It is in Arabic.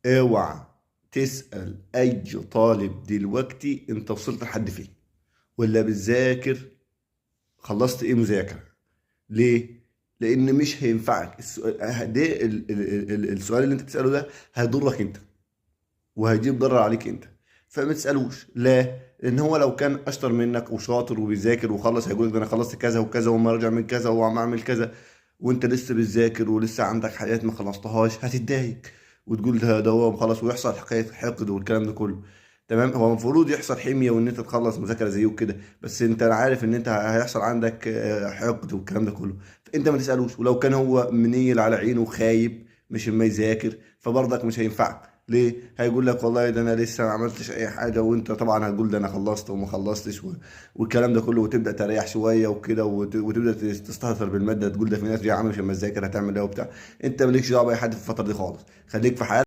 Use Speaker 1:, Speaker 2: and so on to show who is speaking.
Speaker 1: اوعى تسأل اي طالب دلوقتي انت وصلت لحد فين، ولا بتذاكر، خلصت ايه مذاكرة. ليه؟ لان مش هينفعك السؤال ده. السؤال اللي انت بتسأله ده هيضرك انت، وهيجيب ضرر عليك انت. فما تسألوش. لا، لان هو لو كان اشطر منك وشاطر وبيذاكر وخلص هيقول لك ده انا خلصت كذا وكذا وما ارجع من كذا وعم اعمل كذا، وانت لسه بتذاكر ولسه عندك حاجات ما خلصتهاش، هتتضايق وتقول ده هو خلاص، ويحصل حكايه حقد والكلام ده كله. تمام. هو المفروض يحصل حميه وان انت تخلص مذاكره زيه وكده، بس انت عارف ان انت هيحصل عندك حقد والكلام ده كله. فانت ما تسالوش. ولو كان هو منيل على عينه وخايب مش ما يذاكر، فبرضك مش هينفعك. ليه؟ هيقول لك والله ده انا لسه ما عملتش اي حاجه، وانت طبعا هتقول ده انا خلصت وما خلصتش والكلام ده كله، وتبدا تريح شويه وكده وتبدا تستهتر بالماده، تقول ده في ناس دي عامله مش لما تذاكر هتعمل ايه وبتاع. انت مالكش دعوه باي حد في الفتره دي خالص، خليك في حالك.